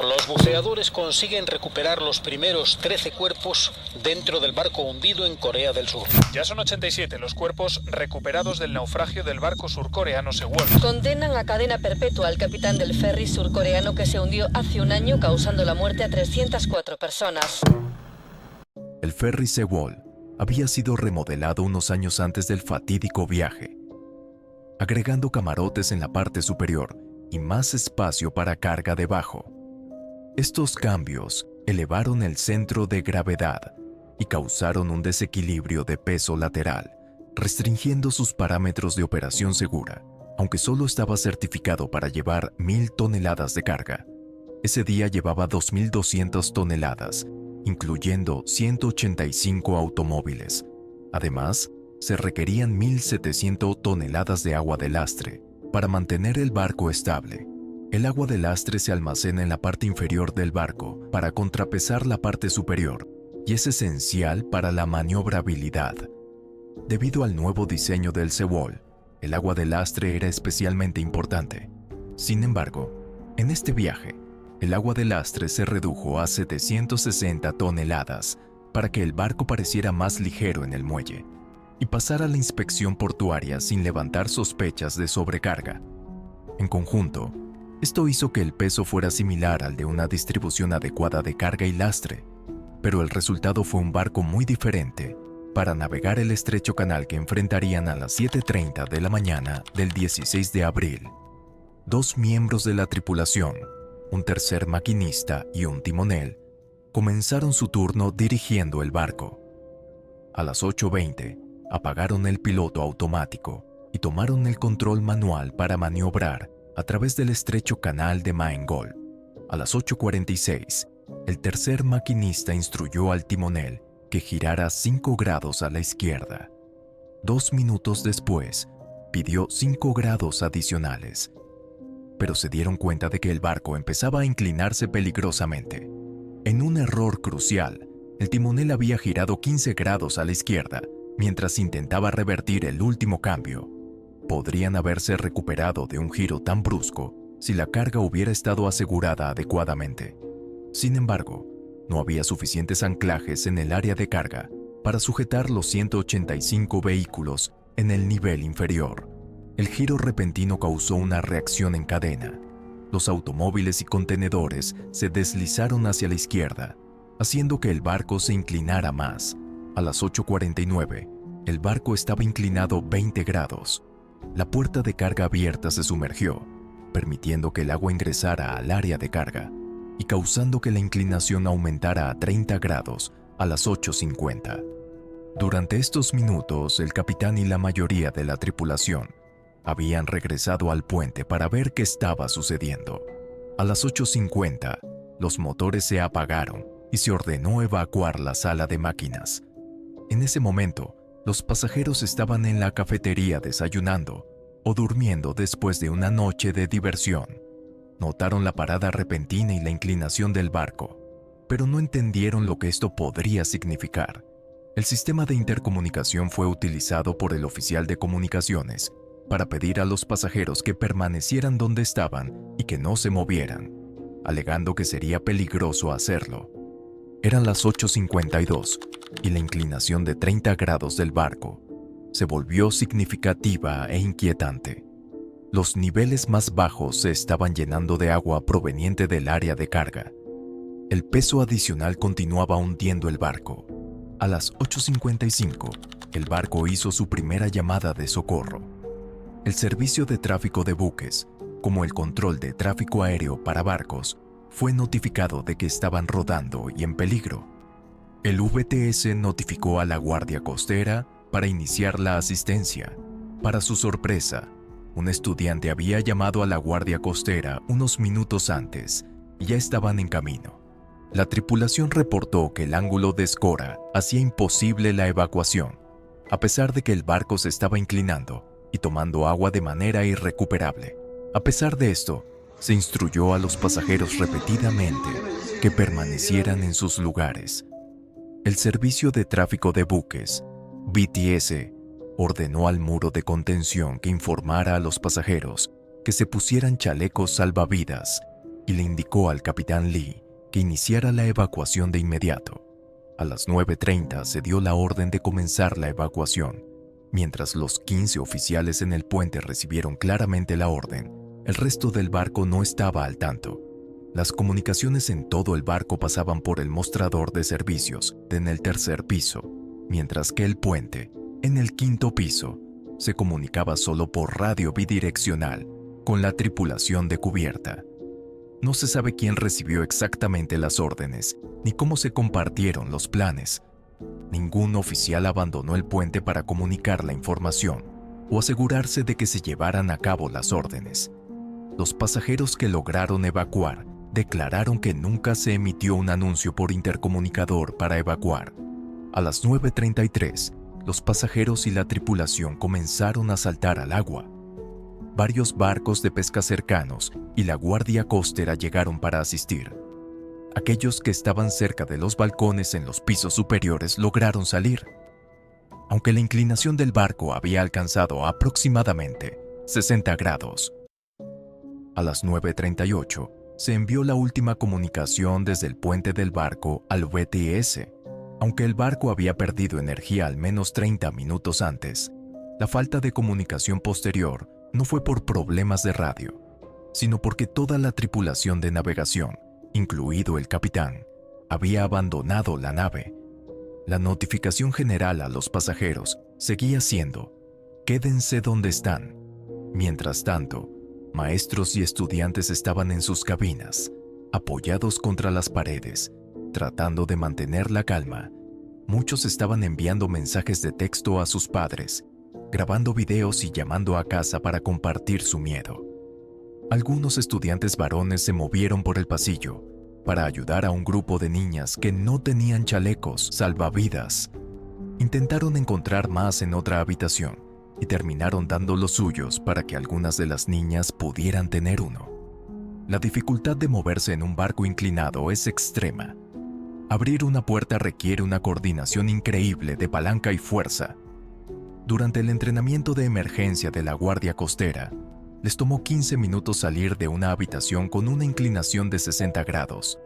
Los buceadores consiguen recuperar los primeros 13 cuerpos dentro del barco hundido en Corea del Sur. Ya son 87 los cuerpos recuperados del naufragio del barco surcoreano Sewol. Condenan a cadena perpetua al capitán del ferry surcoreano que se hundió hace un año, causando la muerte a 304 personas. El ferry Sewol había sido remodelado unos años antes del fatídico viaje, agregando camarotes en la parte superior y más espacio para carga debajo. Estos cambios elevaron el centro de gravedad y causaron un desequilibrio de peso lateral, restringiendo sus parámetros de operación segura, aunque solo estaba certificado para llevar 1.000 toneladas de carga. Ese día llevaba 2.200 toneladas, incluyendo 185 automóviles. Además, se requerían 1.700 toneladas de agua de lastre para mantener el barco estable. El agua de lastre se almacena en la parte inferior del barco para contrapesar la parte superior y es esencial para la maniobrabilidad. Debido al nuevo diseño del Sewol, el agua de lastre era especialmente importante. Sin embargo, en este viaje, el agua de lastre se redujo a 760 toneladas para que el barco pareciera más ligero en el muelle y pasara la inspección portuaria sin levantar sospechas de sobrecarga. En conjunto, esto hizo que el peso fuera similar al de una distribución adecuada de carga y lastre, pero el resultado fue un barco muy diferente para navegar el estrecho canal que enfrentarían a las 7:30 de la mañana del 16 de abril. 2 miembros de la tripulación, un tercer maquinista y un timonel, comenzaron su turno dirigiendo el barco. A las 8:20, apagaron el piloto automático y tomaron el control manual para maniobrar a través del estrecho canal de Maengol. A las 8:46, el tercer maquinista instruyó al timonel que girara 5 grados a la izquierda. 2 minutos después, pidió 5 grados adicionales, pero se dieron cuenta de que el barco empezaba a inclinarse peligrosamente. En un error crucial, el timonel había girado 15 grados a la izquierda mientras intentaba revertir el último cambio. Podrían haberse recuperado de un giro tan brusco si la carga hubiera estado asegurada adecuadamente. Sin embargo, no había suficientes anclajes en el área de carga para sujetar los 185 vehículos en el nivel inferior. El giro repentino causó una reacción en cadena. Los automóviles y contenedores se deslizaron hacia la izquierda, haciendo que el barco se inclinara más. A las 8:49, el barco estaba inclinado 20 grados. La puerta de carga abierta se sumergió, permitiendo que el agua ingresara al área de carga y causando que la inclinación aumentara a 30 grados a las 8:50. Durante estos minutos, el capitán y la mayoría de la tripulación habían regresado al puente para ver qué estaba sucediendo. A las 8:50, los motores se apagaron y se ordenó evacuar la sala de máquinas. En ese momento, los pasajeros estaban en la cafetería desayunando o durmiendo después de una noche de diversión. Notaron la parada repentina y la inclinación del barco, pero no entendieron lo que esto podría significar. El sistema de intercomunicación fue utilizado por el oficial de comunicaciones para pedir a los pasajeros que permanecieran donde estaban y que no se movieran, alegando que sería peligroso hacerlo. Eran las 8:52 y la inclinación de 30 grados del barco se volvió significativa e inquietante. Los niveles más bajos se estaban llenando de agua proveniente del área de carga. El peso adicional continuaba hundiendo el barco. A las 8:55, el barco hizo su primera llamada de socorro. El servicio de tráfico de buques, como el control de tráfico aéreo para barcos, fue notificado de que estaban rodando y en peligro. El VTS notificó a la Guardia Costera para iniciar la asistencia. Para su sorpresa, un estudiante había llamado a la Guardia Costera unos minutos antes y ya estaban en camino. La tripulación reportó que el ángulo de escora hacía imposible la evacuación, a pesar de que el barco se estaba inclinando y tomando agua de manera irrecuperable. A pesar de esto, se instruyó a los pasajeros repetidamente que permanecieran en sus lugares. El Servicio de Tráfico de Buques, BTS, ordenó al muro de contención que informara a los pasajeros que se pusieran chalecos salvavidas y le indicó al capitán Lee que iniciara la evacuación de inmediato. A las 9:30 se dio la orden de comenzar la evacuación. Mientras los 15 oficiales en el puente recibieron claramente la orden, el resto del barco no estaba al tanto. Las comunicaciones en todo el barco pasaban por el mostrador de servicios en el tercer piso, mientras que el puente, en el quinto piso, se comunicaba solo por radio bidireccional con la tripulación de cubierta. No se sabe quién recibió exactamente las órdenes, ni cómo se compartieron los planes. Ningún oficial abandonó el puente para comunicar la información o asegurarse de que se llevaran a cabo las órdenes. Los pasajeros que lograron evacuar declararon que nunca se emitió un anuncio por intercomunicador para evacuar. A las 9:33, los pasajeros y la tripulación comenzaron a saltar al agua. Varios barcos de pesca cercanos y la guardia costera llegaron para asistir. Aquellos que estaban cerca de los balcones en los pisos superiores lograron salir. Aunque la inclinación del barco había alcanzado aproximadamente 60 grados. A las 9:38 se envió la última comunicación desde el puente del barco al VTS. Aunque el barco había perdido energía al menos 30 minutos antes, la falta de comunicación posterior no fue por problemas de radio, sino porque toda la tripulación de navegación, incluido el capitán, había abandonado la nave. La notificación general a los pasajeros seguía siendo: quédense donde están. Mientras tanto, maestros y estudiantes estaban en sus cabinas, apoyados contra las paredes, tratando de mantener la calma. Muchos estaban enviando mensajes de texto a sus padres, grabando videos y llamando a casa para compartir su miedo. Algunos estudiantes varones se movieron por el pasillo para ayudar a un grupo de niñas que no tenían chalecos salvavidas. Intentaron encontrar más en otra habitación y terminaron dando los suyos para que algunas de las niñas pudieran tener uno. La dificultad de moverse en un barco inclinado es extrema. Abrir una puerta requiere una coordinación increíble de palanca y fuerza. Durante el entrenamiento de emergencia de la Guardia Costera, les tomó 15 minutos salir de una habitación con una inclinación de 60 grados,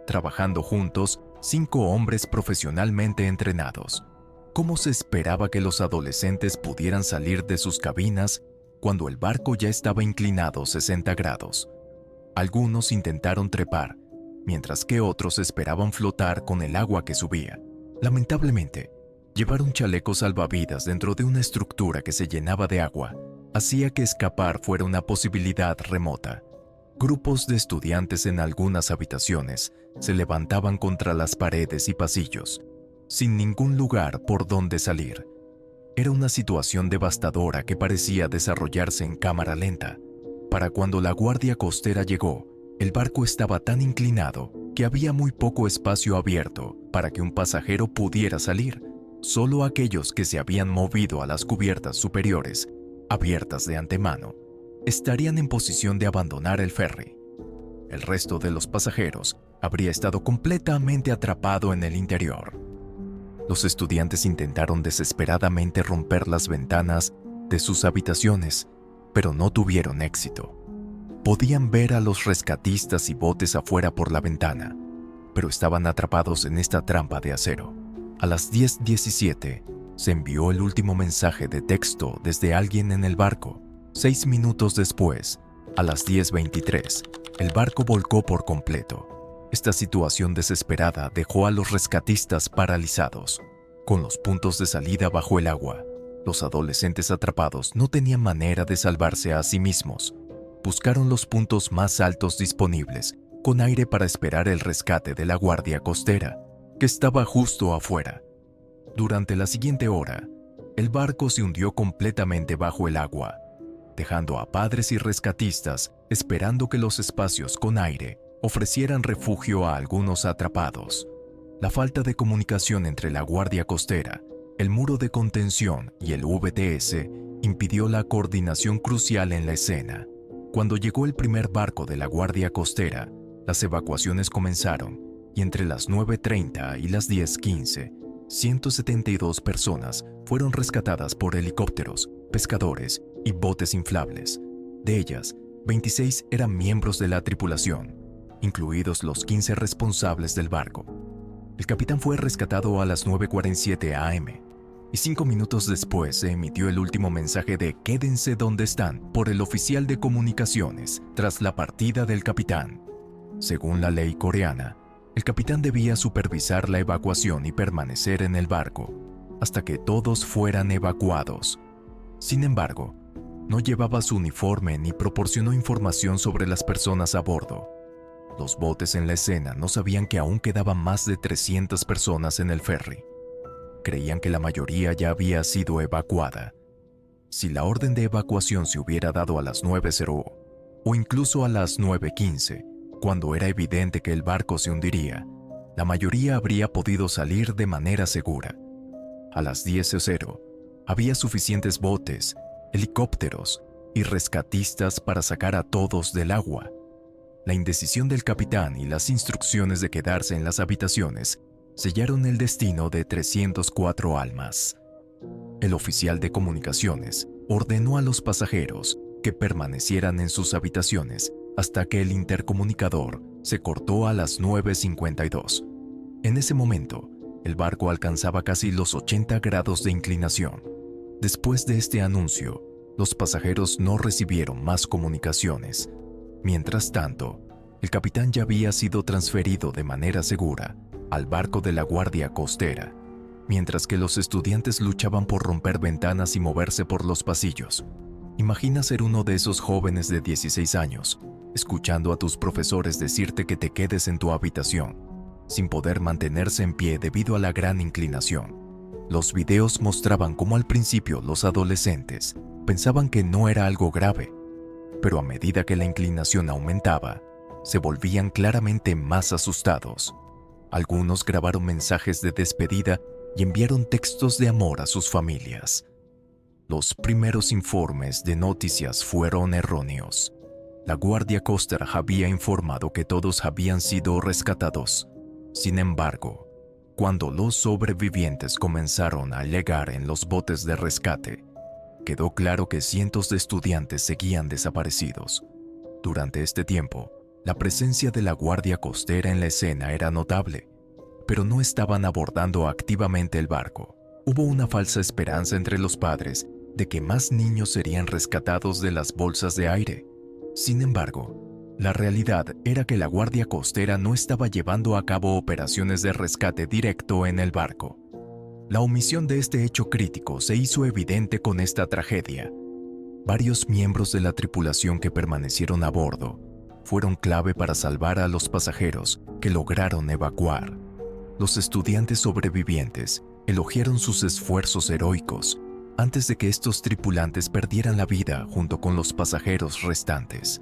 trabajando juntos 5 hombres profesionalmente entrenados. ¿Cómo se esperaba que los adolescentes pudieran salir de sus cabinas cuando el barco ya estaba inclinado 60 grados? Algunos intentaron trepar, mientras que otros esperaban flotar con el agua que subía. Lamentablemente, llevar un chaleco salvavidas dentro de una estructura que se llenaba de agua hacía que escapar fuera una posibilidad remota. Grupos de estudiantes en algunas habitaciones se levantaban contra las paredes y pasillos, sin ningún lugar por donde salir. Era una situación devastadora que parecía desarrollarse en cámara lenta. Para cuando la Guardia Costera llegó, el barco estaba tan inclinado que había muy poco espacio abierto para que un pasajero pudiera salir. Solo aquellos que se habían movido a las cubiertas superiores, abiertas de antemano, estarían en posición de abandonar el ferry. El resto de los pasajeros habría estado completamente atrapado en el interior. Los estudiantes intentaron desesperadamente romper las ventanas de sus habitaciones, pero no tuvieron éxito. Podían ver a los rescatistas y botes afuera por la ventana, pero estaban atrapados en esta trampa de acero. A las 10:17 se envió el último mensaje de texto desde alguien en el barco. 6 minutos después, a las 10:23, el barco volcó por completo. Esta situación desesperada dejó a los rescatistas paralizados. Con los puntos de salida bajo el agua, los adolescentes atrapados no tenían manera de salvarse a sí mismos. Buscaron los puntos más altos disponibles, con aire para esperar el rescate de la Guardia Costera, que estaba justo afuera. Durante la siguiente hora, el barco se hundió completamente bajo el agua, dejando a padres y rescatistas esperando que los espacios con aire ofrecieran refugio a algunos atrapados. La falta de comunicación entre la Guardia Costera, el muro de contención y el VTS impidió la coordinación crucial en la escena. Cuando llegó el primer barco de la Guardia Costera, las evacuaciones comenzaron y entre las 9:30 y las 10:15, 172 personas fueron rescatadas por helicópteros, pescadores y botes inflables. De ellas, 26 eran miembros de la tripulación. incluidos los 15 responsables del barco. El capitán fue rescatado a las 9:47 am y 5 minutos después se emitió el último mensaje de "quédense donde están" por el oficial de comunicaciones tras la partida del capitán. Según la ley coreana, el capitán debía supervisar la evacuación y permanecer en el barco hasta que todos fueran evacuados. Sin embargo, no llevaba su uniforme ni proporcionó información sobre las personas a bordo. Los botes en la escena no sabían que aún quedaban más de 300 personas en el ferry. Creían que la mayoría ya había sido evacuada. Si la orden de evacuación se hubiera dado a las 9:00 o incluso a las 9:15, cuando era evidente que el barco se hundiría, la mayoría habría podido salir de manera segura. A las 10:00 había suficientes botes, helicópteros y rescatistas para sacar a todos del agua. La indecisión del capitán y las instrucciones de quedarse en las habitaciones sellaron el destino de 304 almas. El oficial de comunicaciones ordenó a los pasajeros que permanecieran en sus habitaciones hasta que el intercomunicador se cortó a las 9:52. En ese momento, el barco alcanzaba casi los 80 grados de inclinación. Después de este anuncio, los pasajeros no recibieron más comunicaciones. Mientras tanto, el capitán ya había sido transferido de manera segura al barco de la Guardia Costera, mientras que los estudiantes luchaban por romper ventanas y moverse por los pasillos. Imagina ser uno de esos jóvenes de 16 años, escuchando a tus profesores decirte que te quedes en tu habitación, sin poder mantenerse en pie debido a la gran inclinación. Los videos mostraban cómo al principio los adolescentes pensaban que no era algo grave, pero a medida que la inclinación aumentaba, se volvían claramente más asustados. Algunos grabaron mensajes de despedida y enviaron textos de amor a sus familias. Los primeros informes de noticias fueron erróneos. La Guardia Costera había informado que todos habían sido rescatados. Sin embargo, cuando los sobrevivientes comenzaron a llegar en los botes de rescate, quedó claro que cientos de estudiantes seguían desaparecidos. Durante este tiempo, la presencia de la Guardia Costera en la escena era notable, pero no estaban abordando activamente el barco. Hubo una falsa esperanza entre los padres de que más niños serían rescatados de las bolsas de aire. Sin embargo, la realidad era que la Guardia Costera no estaba llevando a cabo operaciones de rescate directo en el barco. La omisión de este hecho crítico se hizo evidente con esta tragedia. Varios miembros de la tripulación que permanecieron a bordo fueron clave para salvar a los pasajeros que lograron evacuar. Los estudiantes sobrevivientes elogiaron sus esfuerzos heroicos antes de que estos tripulantes perdieran la vida junto con los pasajeros restantes.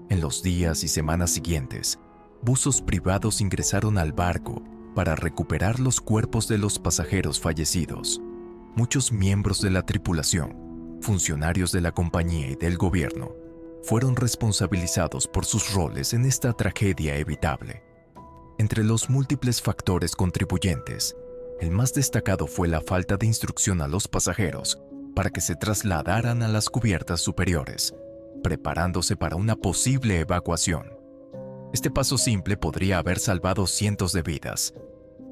En los días y semanas siguientes, buzos privados ingresaron al barco para recuperar los cuerpos de los pasajeros fallecidos. Muchos miembros de la tripulación, funcionarios de la compañía y del gobierno, fueron responsabilizados por sus roles en esta tragedia evitable. Entre los múltiples factores contribuyentes, el más destacado fue la falta de instrucción a los pasajeros para que se trasladaran a las cubiertas superiores, preparándose para una posible evacuación. Este paso simple podría haber salvado cientos de vidas.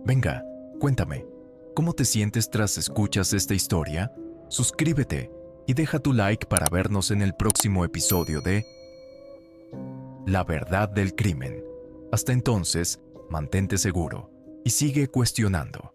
Venga, cuéntame, ¿cómo te sientes tras escuchas esta historia? Suscríbete y deja tu like para vernos en el próximo episodio de La Verdad del Crimen. Hasta entonces, mantente seguro y sigue cuestionando.